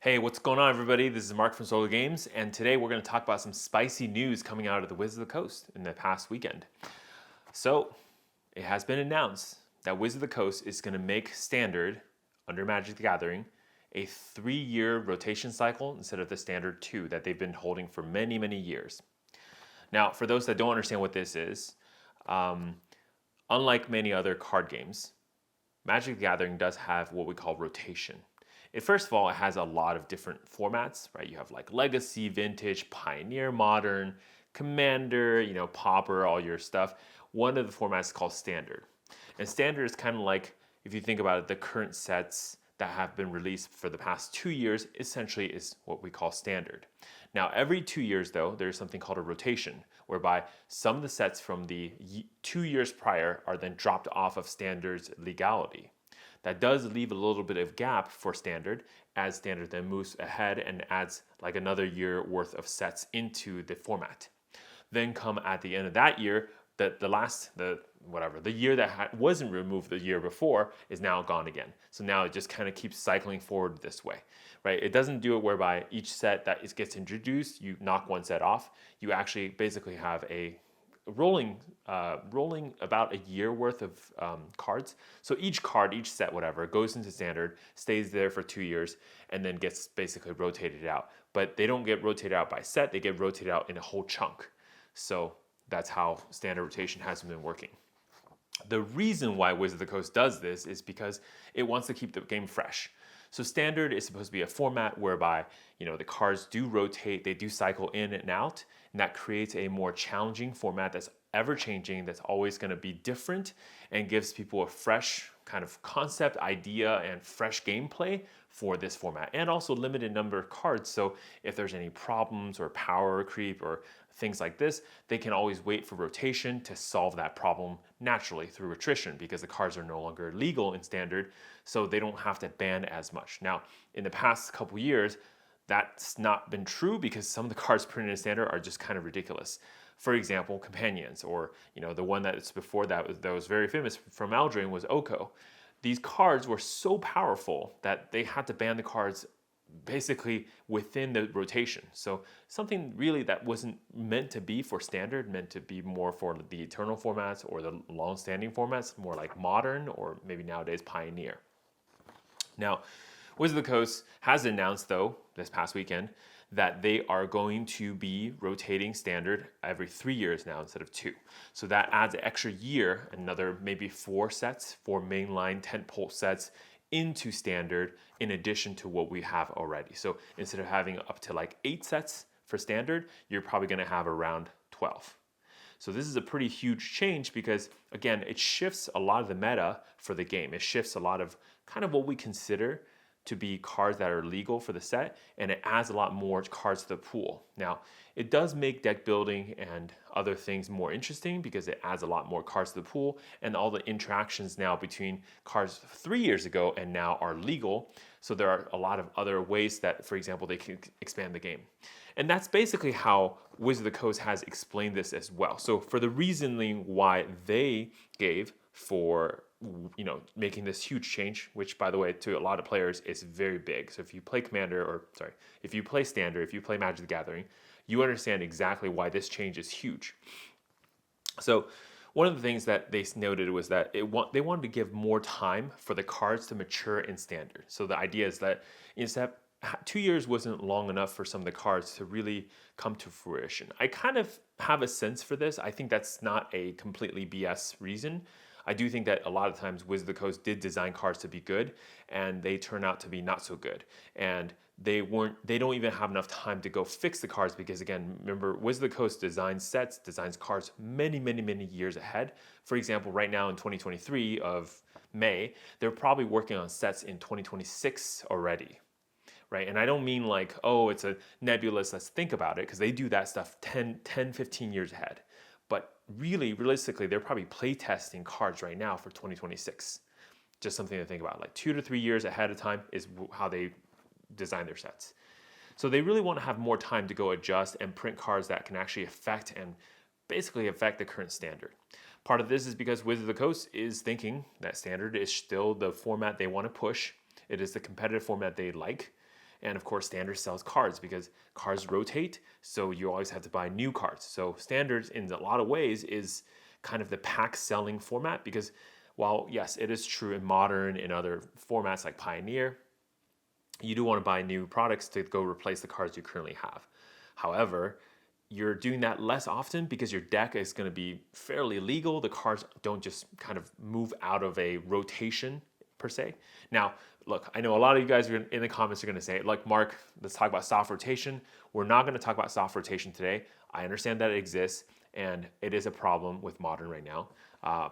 Hey, what's going on, everybody? This is Mark from Solo Games, and today we're going to talk about some spicy news coming out of the Wizards of the Coast in the past weekend. So, it has been announced that Wizards of the Coast is going to make Standard, under Magic the Gathering, a 3-year rotation cycle instead of the Standard 2 that they've been holding for many, many years. Now, for those that don't understand what this is, unlike many other card games, Magic the Gathering does have what we call rotation. First of all, it has a lot of different formats, right? You have like Legacy, Vintage, Pioneer, Modern, Commander, Pauper, all your stuff. One of the formats is called Standard. And Standard is kind of like, if you think about it, the current sets that have been released for the past 2 years essentially is what we call Standard. Now, every 2 years, though, there's something called a rotation, whereby some of the sets from the 2 years prior are then dropped off of Standard's legality. That does leave a little bit of gap for Standard, as Standard then moves ahead and adds like another year worth of sets into the format. Then come at the end of that year, the year that wasn't removed the year before is now gone again. So now it just kind of keeps cycling forward this way, right? It doesn't do it whereby each set that gets introduced, you knock one set off. You actually basically have a rolling about a year worth of cards. So each card, each set, whatever, goes into Standard, stays there for 2 years, and then gets basically rotated out. But they don't get rotated out by set, they get rotated out in a whole chunk. So that's how Standard rotation has been working. The reason why Wizards of the Coast does this is because it wants to keep the game fresh. So Standard is supposed to be a format whereby, the cards do rotate, they do cycle in and out, and that creates a more challenging format that's ever changing, that's always going to be different, and gives people a fresh kind of concept, idea, and fresh gameplay for this format, and also limited number of cards. So if there's any problems or power creep or things like this, they can always wait for rotation to solve that problem naturally through attrition, because the cards are no longer legal in Standard, so they don't have to ban as much. Now, in the past couple years, that's not been true because some of the cards printed in Standard are just kind of ridiculous. For example, Companions, or the one that's before that was very famous from Eldraine was Oko. These cards were so powerful that they had to ban the cards basically within the rotation. So something really that wasn't meant to be for Standard, meant to be more for the Eternal formats or the long-standing formats, more like Modern or maybe nowadays Pioneer. Now, Wizards of the Coast has announced, though, this past weekend, that they are going to be rotating Standard every 3 years now instead of 2. So that adds an extra year, another maybe 4 sets, 4 mainline tentpole sets into Standard in addition to what we have already. So instead of having up to like 8 sets for Standard, you're probably going to have around 12. So this is a pretty huge change because, again, it shifts a lot of the meta for the game. It shifts a lot of kind of what we consider to be cards that are legal for the set, and it adds a lot more cards to the pool. Now, it does make deck building and other things more interesting because it adds a lot more cards to the pool, and all the interactions now between cards 3 years ago and now are legal. So there are a lot of other ways that, for example, they can expand the game. And that's basically how Wizards of the Coast has explained this as well. So for the reasoning why they gave for making this huge change, which, by the way, to a lot of players is very big. So if you play if you play Standard, if you play Magic the Gathering, you understand exactly why this change is huge. So one of the things that they noted was that they wanted to give more time for the cards to mature in Standard. So the idea is that instead 2 years wasn't long enough for some of the cards to really come to fruition. I kind of have a sense for this. I think that's not a completely BS reason. I do think that a lot of times Wizards of the Coast did design cards to be good, and they turn out to be not so good. And they don't even have enough time to go fix the cards because, again, remember, Wizards of the Coast designs cards many, many, many years ahead. For example, right now in 2023 of May, they're probably working on sets in 2026 already. Right? And I don't mean like, oh, it's a nebulous, let's think about it, because they do that stuff 10, 15 years ahead. But really, realistically, they're probably playtesting cards right now for 2026. Just something to think about. Like 2 to 3 years ahead of time is how they design their sets. So they really want to have more time to go adjust and print cards that can actually affect the current Standard. Part of this is because Wizards of the Coast is thinking that Standard is still the format they want to push. It is the competitive format they like. And of course, Standard sells cards because cards rotate, so you always have to buy new cards. So Standard, in a lot of ways, is kind of the pack selling format because while, yes, it is true in Modern and other formats like Pioneer, you do want to buy new products to go replace the cards you currently have. However, you're doing that less often because your deck is going to be fairly legal. The cards don't just kind of move out of a rotation per se. Now, look, I know a lot of you guys are in the comments are going to say, like, Mark, let's talk about soft rotation. We're not going to talk about soft rotation today. I understand that it exists, and it is a problem with Modern right now.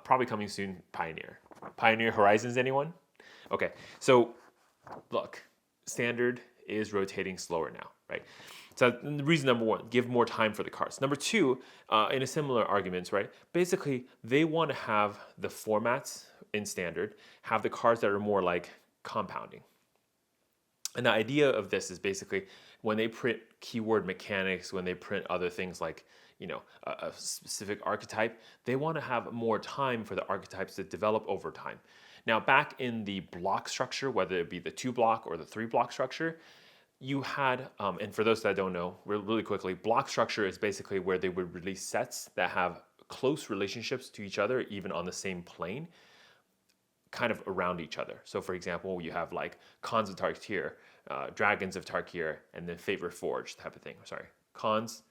Probably coming soon, Pioneer. Pioneer Horizons, anyone? Okay, so look, Standard is rotating slower now, right? So the reason number one, give more time for the cards. Number two, in a similar argument, right? Basically, they want to have the formats in Standard, have the cards that are more like compounding. And the idea of this is basically when they print keyword mechanics, when they print other things like, a specific archetype, they want to have more time for the archetypes to develop over time. Now, back in the block structure, whether it be the 2-block or the 3-block structure, you had, and for those that don't know, really quickly, block structure is basically where they would release sets that have close relationships to each other, even on the same plane, kind of around each other. So for example, you have like Khans of Tarkir, Dragons of Tarkir, and then Fate Reforged type of thing. Sorry, Khans,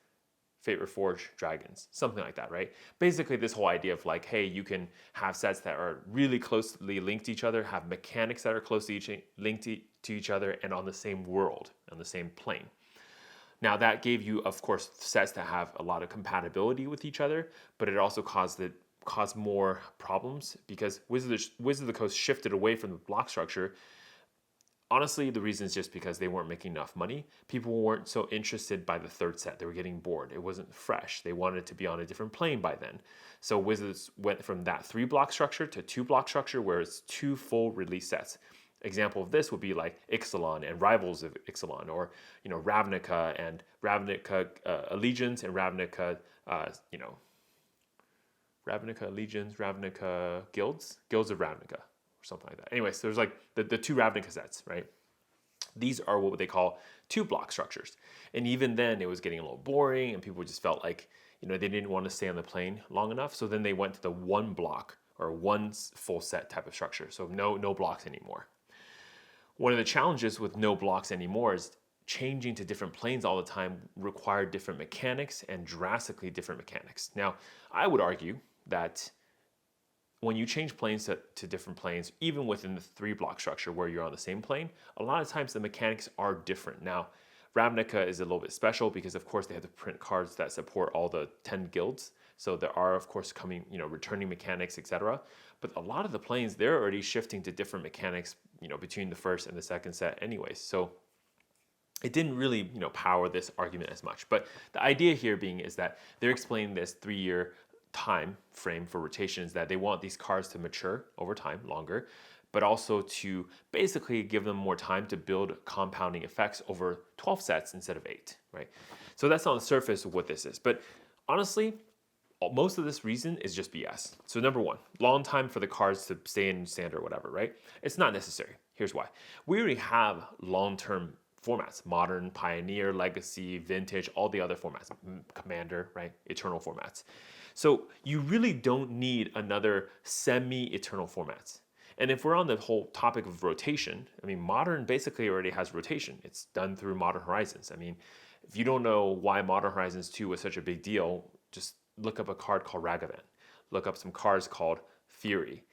Fate Reforged, Dragons, something like that, right? Basically this whole idea of like, hey, you can have sets that are really closely linked to each other, have mechanics that are closely linked to each other, and on the same world, on the same plane. Now that gave you, of course, sets that have a lot of compatibility with each other, but it also caused more problems because Wizards of the Coast shifted away from the block structure. Honestly, the reason is just because they weren't making enough money. People weren't so interested by the third set. They were getting bored. It wasn't fresh. They wanted it to be on a different plane by then. So Wizards went from that 3-block structure to 2-block structure where it's 2 full release sets. Example of this would be like Ixalan and Rivals of Ixalan, or Ravnica and Ravnica Allegiance and Ravnica Ravnica Legions, Ravnica Guilds of Ravnica, or something like that. Anyways, there's like the 2 Ravnica sets, right? These are what they call 2-block structures. And even then, it was getting a little boring, and people just felt like, they didn't want to stay on the plane long enough. So then they went to the 1-block or 1 full set type of structure. So no blocks anymore. One of the challenges with no blocks anymore is changing to different planes all the time required different mechanics and drastically different mechanics. Now, I would argue that when you change planes to different planes, even within the 3-block structure where you're on the same plane, a lot of times the mechanics are different. Now, Ravnica is a little bit special because, of course, they have to print cards that support all the 10 guilds. So there are, of course, returning mechanics, etc. But a lot of the planes, they're already shifting to different mechanics, between the first and the second set anyways. So it didn't really, power this argument as much. But the idea here being is that they're explaining this 3-year time frame for rotations, that they want these cards to mature over time, longer, but also to basically give them more time to build compounding effects over 12 sets instead of 8, right? So that's on the surface of what this is. But honestly, most of this reason is just BS. So number one, long time for the cards to stay in Standard or whatever, right? It's not necessary. Here's why. We already have long-term formats: Modern, Pioneer, Legacy, Vintage, all the other formats, Commander, right? Eternal formats. So you really don't need another semi-eternal formats. And if we're on the whole topic of rotation, Modern basically already has rotation. It's done through Modern Horizons. If you don't know why Modern Horizons 2 was such a big deal, just look up a card called Ragavan. Look up some cards called Fury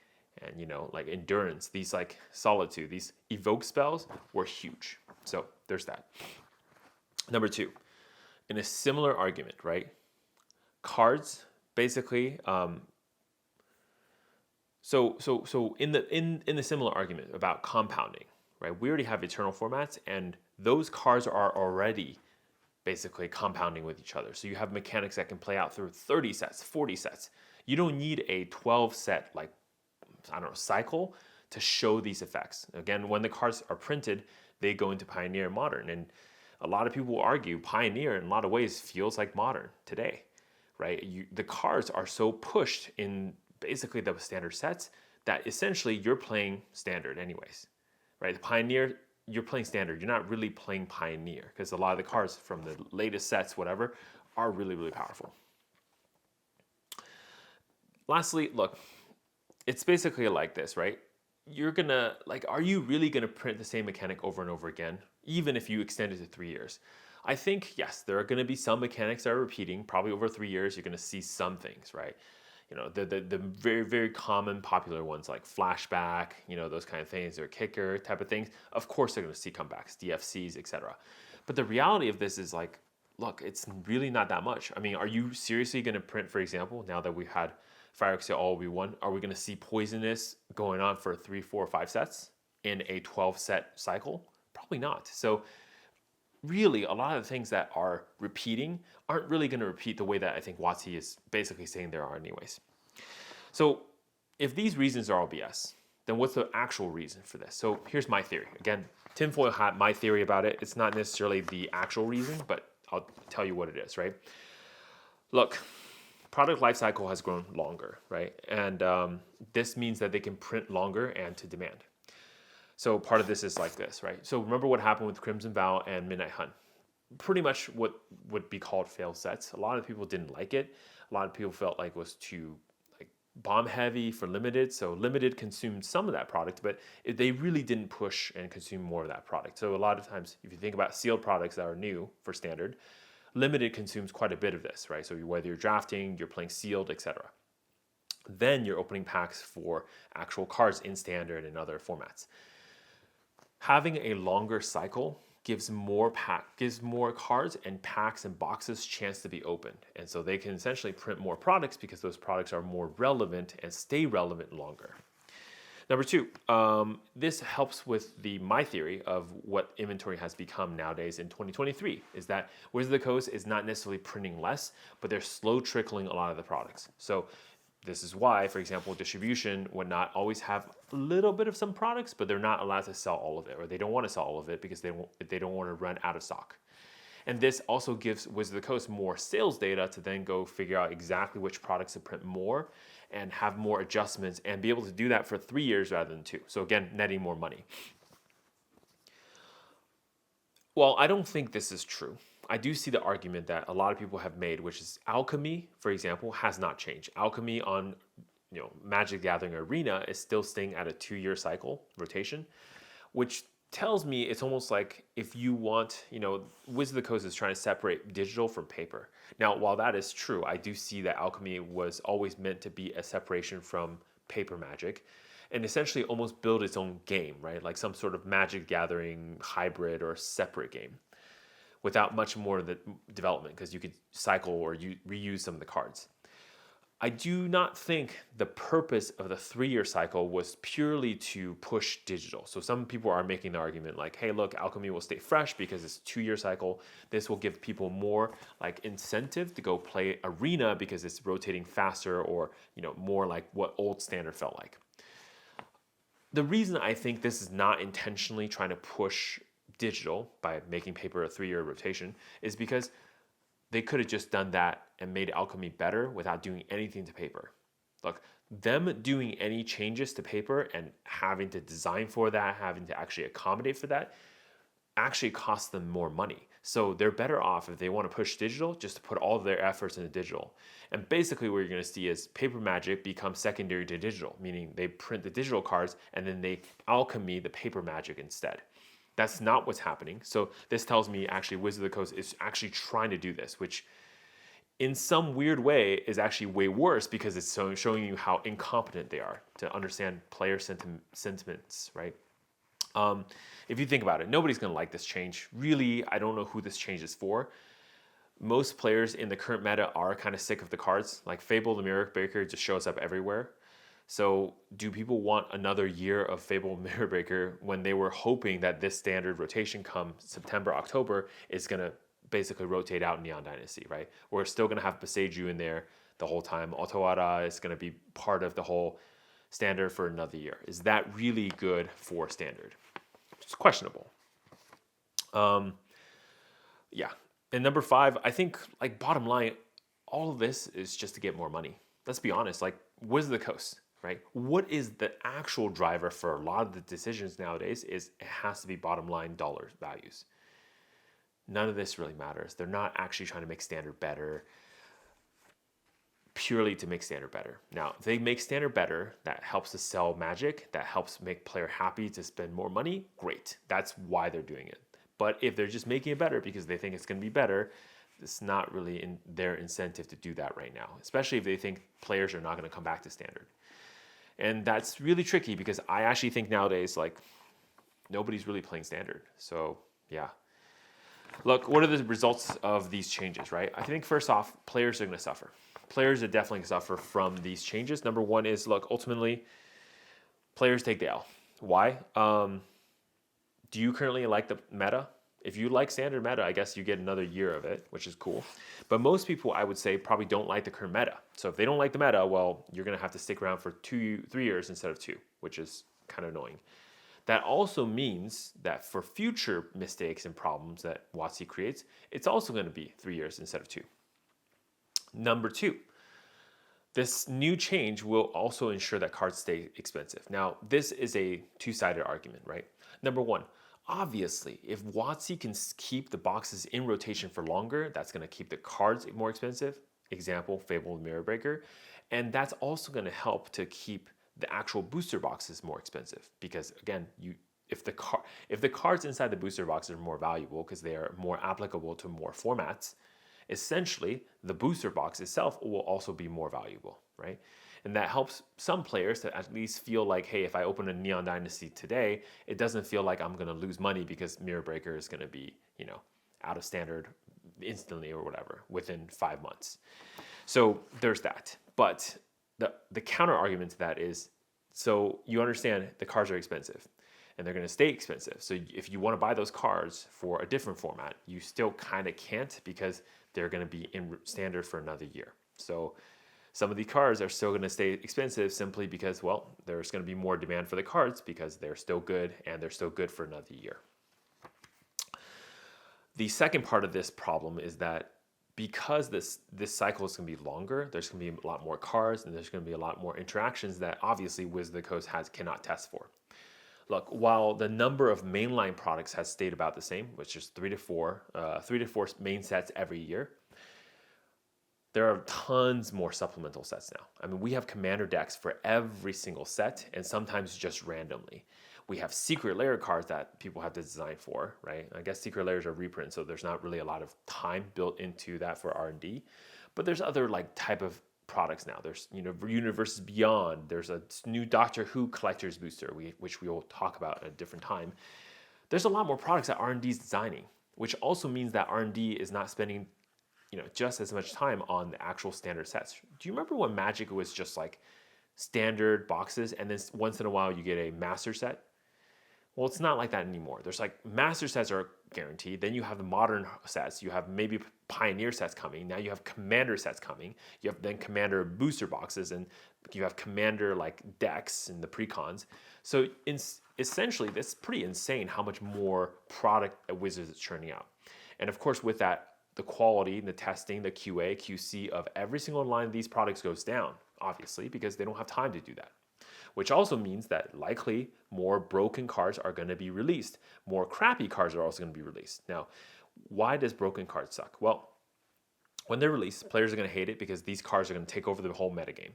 and, like Endurance. These like Solitude, these evoke spells were huge. So there's that. Number two, in a similar argument, right? Cards basically, so in the similar argument about compounding, right? We already have eternal formats, and those cards are already basically compounding with each other. So you have mechanics that can play out through 30 sets, 40 sets. You don't need a 12 set, cycle to show these effects. Again, when the cards are printed, they go into Pioneer and Modern. And a lot of people will argue Pioneer in a lot of ways feels like Modern today, right? The cards are so pushed in basically the Standard sets that essentially you're playing Standard anyways, right? The Pioneer you're playing standard. You're not really playing Pioneer because a lot of the cards from the latest sets, whatever, are really, really powerful. Lastly, look, it's basically like this, right? You're gonna, like, are you really gonna print the same mechanic over and over again, even if you extend it to 3 years? I think, yes, there are gonna be some mechanics that are repeating. Probably over 3 years, you're gonna see some things, right? The very, very common popular ones like flashback, those kind of things, or kicker type of things. Of course, they're gonna see comebacks, DFCs, etc. But the reality of this is like, look, it's really not that much. I mean, are you seriously gonna print, for example, now that we've had Phyrexia all we won, are we going to see Poisonous going on for 3, 4, 5 sets in a 12 set cycle? Probably not. So really, a lot of the things that are repeating aren't really going to repeat the way that I think WotC is basically saying there are anyways. So if these reasons are all BS, then what's the actual reason for this? So here's my theory. Again, tinfoil hat, my theory about it. It's not necessarily the actual reason, but I'll tell you what it is, right? Look, product life cycle has grown longer, right? And this means that they can print longer and to demand. So part of this is like this, right? So remember what happened with Crimson Vow and Midnight Hunt. Pretty much what would be called failed sets. A lot of people didn't like it. A lot of people felt like it was too bomb heavy for limited. So limited consumed some of that product, but they really didn't push and consume more of that product. So a lot of times, if you think about sealed products that are new for standard, limited consumes quite a bit of this, right? So whether you're drafting, you're playing sealed, etc. Then you're opening packs for actual cards in standard and other formats. Having a longer cycle gives more cards and packs and boxes chance to be opened. And so they can essentially print more products because those products are more relevant and stay relevant longer. Number two, this helps with my theory of what inventory has become nowadays in 2023, is that Wizards of the Coast is not necessarily printing less, but they're slow trickling a lot of the products. So this is why, for example, distribution would not always have a little bit of some products, but they're not allowed to sell all of it, or they don't want to sell all of it because they don't want to run out of stock. And this also gives Wizards of the Coast more sales data to then go figure out exactly which products to print more and have more adjustments and be able to do that for 3 years rather than 2. So again, netting more money. Well, I don't think this is true. I do see the argument that a lot of people have made, which is alchemy, for example, has not changed. Alchemy on Magic the Gathering Arena is still staying at a 2-year cycle rotation, which tells me it's almost like if you want, Wizards of the Coast is trying to separate digital from paper. Now, while that is true, I do see that alchemy was always meant to be a separation from paper Magic and essentially almost build its own game, right? Like some sort of Magic Gathering hybrid or separate game without much more of the development because you could cycle or reuse some of the cards. I do not think the purpose of the 3-year cycle was purely to push digital. So some people are making the argument like, hey, look, alchemy will stay fresh because it's a 2-year cycle. This will give people more incentive to go play arena because it's rotating faster or more like what old standard felt like. The reason I think this is not intentionally trying to push digital by making paper a 3-year rotation is because they could have just done that and made alchemy better without doing anything to paper. Look, them doing any changes to paper and having to design for that, having to actually accommodate for that, actually costs them more money. So they're better off if they want to push digital, just to put all of their efforts into digital. And basically what you're going to see is paper Magic become secondary to digital, meaning they print the digital cards and then they alchemy the paper Magic instead. That's not what's happening. So this tells me actually Wizards of the Coast is actually trying to do this, which in some weird way is actually way worse because it's showing you how incompetent they are to understand player sentiments, right? If you think about it, nobody's going to like this change. Really, I don't know who this change is for. Most players in the current meta are kind of sick of the cards. Like Fable the Mirror Breaker just shows up everywhere. So do people want another year of Fable Mirror Breaker when they were hoping that this standard rotation come September, October is going to basically rotate out Neon Dynasty, right? We're still going to have Boseiju in there the whole time. Otawara is going to be part of the whole standard for another year. Is that really good for standard? It's questionable. Yeah. And number 5, I think bottom line, all of this is just to get more money. Let's be honest, Wizards of the Coast. right? What is the actual driver for a lot of the decisions nowadays is it has to be bottom line dollar values. None of this really matters. They're not actually trying to make Standard better purely to make Standard better. Now, if they make Standard better, that helps to sell Magic, that helps make player happy to spend more money, great. That's why they're doing it. But if they're just making it better because they think it's going to be better, it's not really in their incentive to do that right now, especially if they think players are not going to come back to Standard. And that's really tricky because I actually think nowadays, like, nobody's really playing Standard. So, yeah. Look, what are the results of these changes, right? I think first off, players are going to suffer. Players are definitely going to suffer from these changes. Number one is, look, ultimately, players take the L. Why? Do you currently like the meta? If you like Standard meta, I guess you get another year of it, which is cool. But most people, I would say, probably don't like the current meta. So if they don't like the meta, well, you're going to have to stick around for 3 years instead of 2, which is kind of annoying. That also means that for future mistakes and problems that WotC creates, it's also going to be 3 years instead of 2. Number 2, this new change will also ensure that cards stay expensive. Now, this is a two-sided argument, right? Number 1, obviously, if WotC can keep the boxes in rotation for longer, that's going to keep the cards more expensive. Example, Fabled Mirror Breaker. And that's also going to help to keep the actual booster boxes more expensive because, again, if the cards inside the booster box are more valuable because they are more applicable to more formats, essentially the booster box itself will also be more valuable, right? And that helps some players to at least feel like, hey, if I open a Neon Dynasty today, it doesn't feel like I'm going to lose money because Mirror Breaker is going to be, out of Standard instantly or whatever within 5 months. So there's that. But the counter argument to that is, so you understand the cards are expensive and they're going to stay expensive. So if you want to buy those cards for a different format, you still kind of can't because they're going to be in Standard for another year. So some of the cards are still going to stay expensive simply because, well, there's going to be more demand for the cards because they're still good and they're still good for another year. The second part of this problem is that because this cycle is going to be longer, there's going to be a lot more cards and there's going to be a lot more interactions that obviously Wizards of the Coast cannot test for. Look, while the number of mainline products has stayed about the same, which is 3 to 4 main sets every year, there are tons more supplemental sets now. I mean, we have commander decks for every single set and sometimes just randomly. We have secret layer cards that people have to design for, right? I guess secret layers are reprints, so there's not really a lot of time built into that for R&D. But there's other type of products now. There's Universes Beyond. There's a new Doctor Who collector's booster, which we will talk about at a different time. There's a lot more products that R&D is designing, which also means that R&D is not spending just as much time on the actual Standard sets. Do you remember when Magic was just like Standard boxes and then once in a while you get a Master set? Well, it's not like that anymore. There's Master sets are guaranteed. Then you have the modern sets. You have maybe Pioneer sets coming. Now you have Commander sets coming. You have then Commander booster boxes and you have Commander decks and the precons. So essentially, that's pretty insane how much more product that Wizards is churning out. And of course, with that, the quality, the testing, the QA, QC of every single line of these products goes down, obviously, because they don't have time to do that. Which also means that likely more broken cards are going to be released. More crappy cards are also going to be released. Now, why does broken cards suck? Well, when they're released, players are going to hate it because these cards are going to take over the whole metagame.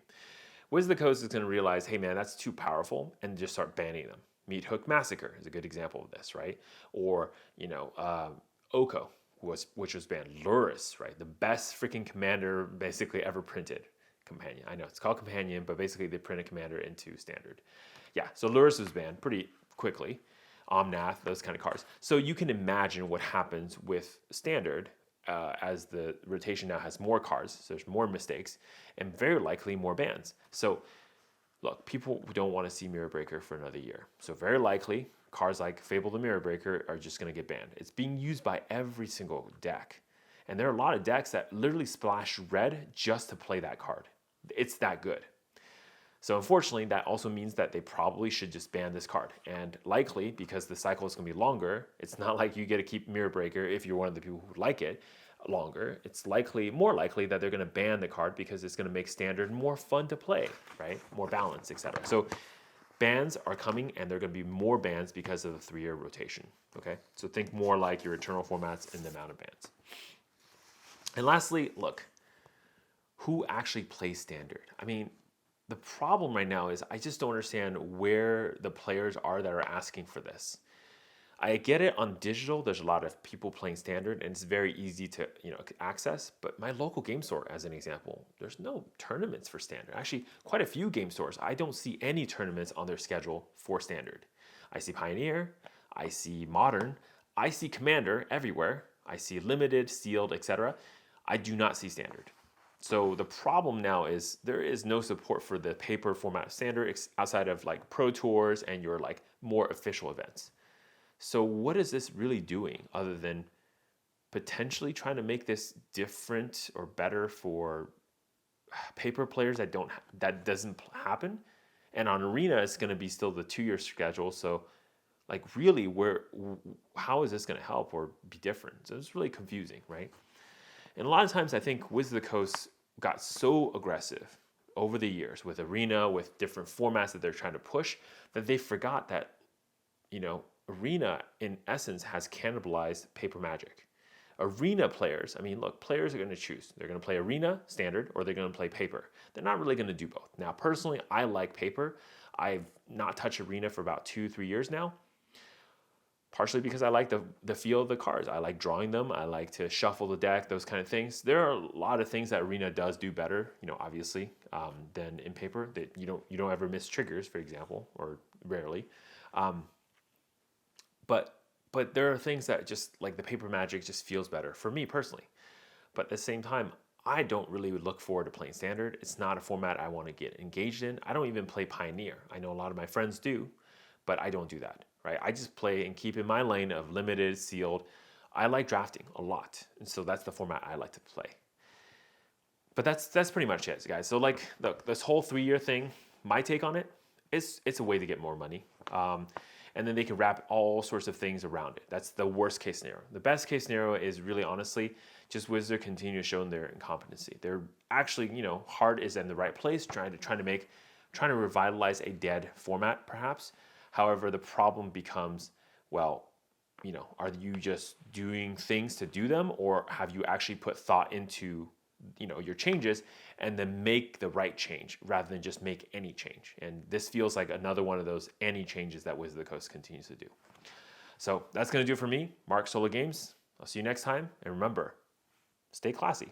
Wizards of the Coast is going to realize, hey man, that's too powerful, and just start banning them. Meat Hook Massacre is a good example of this, right? Or, Oko, which was banned. Lurrus, right? The best freaking commander basically ever printed. Companion. I know it's called Companion, but basically they printed Commander into Standard. Yeah, so Lurrus was banned pretty quickly. Omnath, those kind of cards. So you can imagine what happens with Standard as the rotation now has more cards, so there's more mistakes, and very likely more bans. So look, people don't want to see Mirror Breaker for another year. So very likely, cards like Fable the Mirror Breaker are just going to get banned. It's being used by every single deck. And there are a lot of decks that literally splash red just to play that card. It's that good. So unfortunately, that also means that they probably should just ban this card. And likely, because the cycle is going to be longer, it's not like you get to keep Mirror Breaker if you're one of the people who like it. longer, it's more likely that they're going to ban the card because it's going to make standard more fun to play, right? More balanced, etc. So bans are coming, and there are going to be more bans because of the 3-year rotation. Okay, so think more like your eternal formats in the amount of bans. And lastly, look, who actually plays standard? I mean, the problem right now is I just don't understand where the players are that are asking for this. I get it on digital. There's a lot of people playing standard, and it's very easy to access. But my local game store, as an example, there's no tournaments for standard. Actually, quite a few game stores, I don't see any tournaments on their schedule for standard. I see Pioneer, I see Modern, I see Commander everywhere. I see Limited, Sealed, etc. I do not see standard. So the problem now is there is no support for the paper format standard outside of like Pro Tours and your like more official events. So what is this really doing other than potentially trying to make this different or better for paper players that doesn't happen? And on Arena, it's going to be still the 2-year schedule. So like really, how is this going to help or be different? So it's really confusing, right? And a lot of times I think Wizards of the Coast got so aggressive over the years with Arena, with different formats that they're trying to push, that they forgot that, Arena, in essence, has cannibalized paper Magic. Arena players, I mean, look, players are going to choose. They're going to play Arena, Standard, or they're going to play paper. They're not really going to do both. Now, personally, I like paper. I've not touched Arena for about 2-3 years now, partially because I like the feel of the cards. I like drawing them. I like to shuffle the deck, those kind of things. There are a lot of things that Arena does do better, obviously, than in paper. That you don't ever miss triggers, for example, or rarely. But there are things that just like the paper Magic just feels better for me personally. But at the same time, I don't really look forward to playing Standard. It's not a format I want to get engaged in. I don't even play Pioneer. I know a lot of my friends do, but I don't do that, right? I just play and keep in my lane of Limited, Sealed. I like drafting a lot, and so that's the format I like to play. But that's pretty much it, guys. So like, look, this whole 3-year thing, my take on it is it's a way to get more money. And then they can wrap all sorts of things around it. That's the worst case scenario. The best case scenario is really honestly just Wizards continue showing their incompetency. They're actually, heart is in the right place, trying to revitalize a dead format perhaps. However, the problem becomes, well, are you just doing things to do them, or have you actually put thought into your changes and then make the right change rather than just make any change? And this feels like another one of those any changes that Wizards of the Coast continues to do. So that's going to do it for me, Mark Solo Games. I'll see you next time. And remember, stay classy.